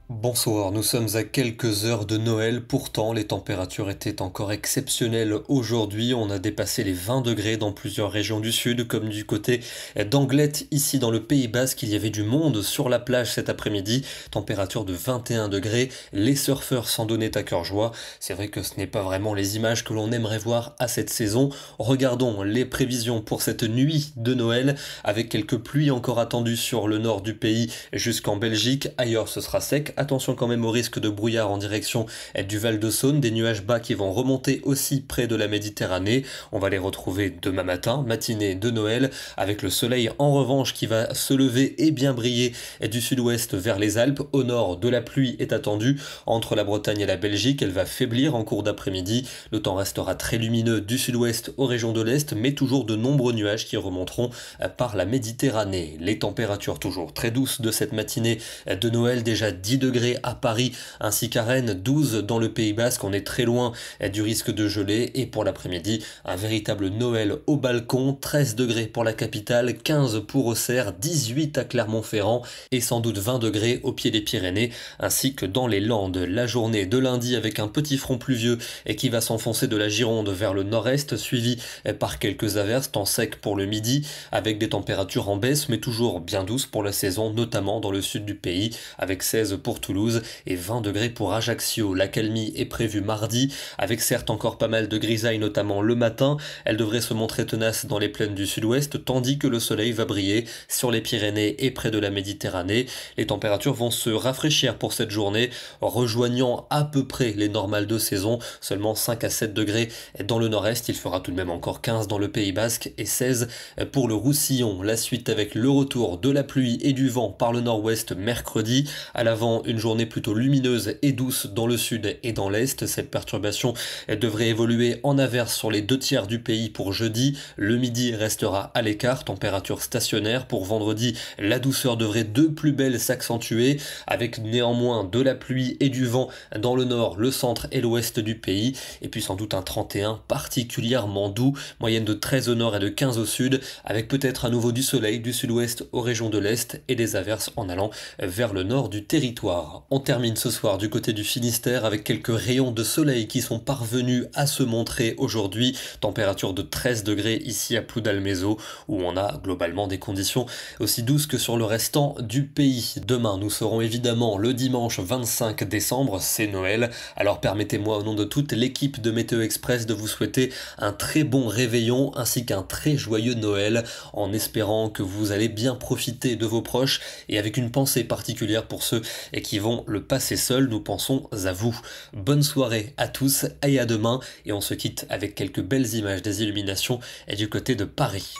Bonsoir, nous sommes à quelques heures de Noël, pourtant les températures étaient encore exceptionnelles aujourd'hui, on a dépassé les 20 degrés dans plusieurs régions du sud, comme du côté d'Anglet, ici dans le Pays Basque, il y avait du monde sur la plage cet après-midi, température de 21 degrés, les surfeurs s'en donnaient à cœur joie, c'est vrai que ce n'est pas vraiment les images que l'on aimerait voir à cette saison, regardons les prévisions pour cette nuit de Noël, avec quelques pluies encore attendues sur le nord du pays jusqu'en Belgique, ailleurs ce sera sec. Attention quand même au risque de brouillard en direction du Val de Saône, des nuages bas qui vont remonter aussi près de la Méditerranée. On va les retrouver demain matin, matinée de Noël, avec le soleil en revanche qui va se lever et bien briller du sud-ouest vers les Alpes. Au nord, de la pluie est attendue entre la Bretagne et la Belgique. Elle va faiblir en cours d'après-midi. Le temps restera très lumineux du sud-ouest aux régions de l'est, mais toujours de nombreux nuages qui remonteront par la Méditerranée. Les températures toujours très douces de cette matinée de Noël, déjà 10 degrés à Paris ainsi qu'à Rennes, 12 dans le Pays Basque, on est très loin du risque de gelée et pour l'après-midi, un véritable Noël au balcon, 13 degrés pour la capitale, 15 pour Auxerre, 18 à Clermont-Ferrand et sans doute 20 degrés au pied des Pyrénées ainsi que dans les Landes. La journée de lundi avec un petit front pluvieux et qui va s'enfoncer de la Gironde vers le nord-est, suivi par quelques averses, temps sec pour le midi avec des températures en baisse mais toujours bien douces pour la saison, notamment dans le sud du pays avec 16 pour Toulouse et 20 degrés pour Ajaccio. L'accalmie est prévue mardi, avec certes encore pas mal de grisailles, notamment le matin. Elle devrait se montrer tenace dans les plaines du sud-ouest, tandis que le soleil va briller sur les Pyrénées et près de la Méditerranée. Les températures vont se rafraîchir pour cette journée, rejoignant à peu près les normales de saison, seulement 5 à 7 degrés dans le nord-est. Il fera tout de même encore 15 dans le Pays Basque et 16 pour le Roussillon. La suite avec le retour de la pluie et du vent par le nord-ouest mercredi. À l'avant, une journée plutôt lumineuse et douce dans le sud et dans l'est. Cette perturbation devrait évoluer en averse sur les 2 tiers du pays pour jeudi. Le midi restera à l'écart, température stationnaire. Pour vendredi, la douceur devrait de plus belle s'accentuer, avec néanmoins de la pluie et du vent dans le nord, le centre et l'ouest du pays. Et puis sans doute un 31 particulièrement doux, moyenne de 13 au nord et de 15 au sud, avec peut-être à nouveau du soleil du sud-ouest aux régions de l'est et des averses en allant vers le nord du territoire. On termine ce soir du côté du Finistère avec quelques rayons de soleil qui sont parvenus à se montrer aujourd'hui. Température de 13 degrés ici à Ploudalmézeau où on a globalement des conditions aussi douces que sur le restant du pays. Demain nous serons évidemment le dimanche 25 décembre, c'est Noël. Alors permettez-moi au nom de toute l'équipe de Météo Express de vous souhaiter un très bon réveillon ainsi qu'un très joyeux Noël en espérant que vous allez bien profiter de vos proches et avec une pensée particulière pour ceux qui vont le passer seul, nous pensons à vous. Bonne soirée à tous et à demain et on se quitte avec quelques belles images des illuminations du côté de Paris.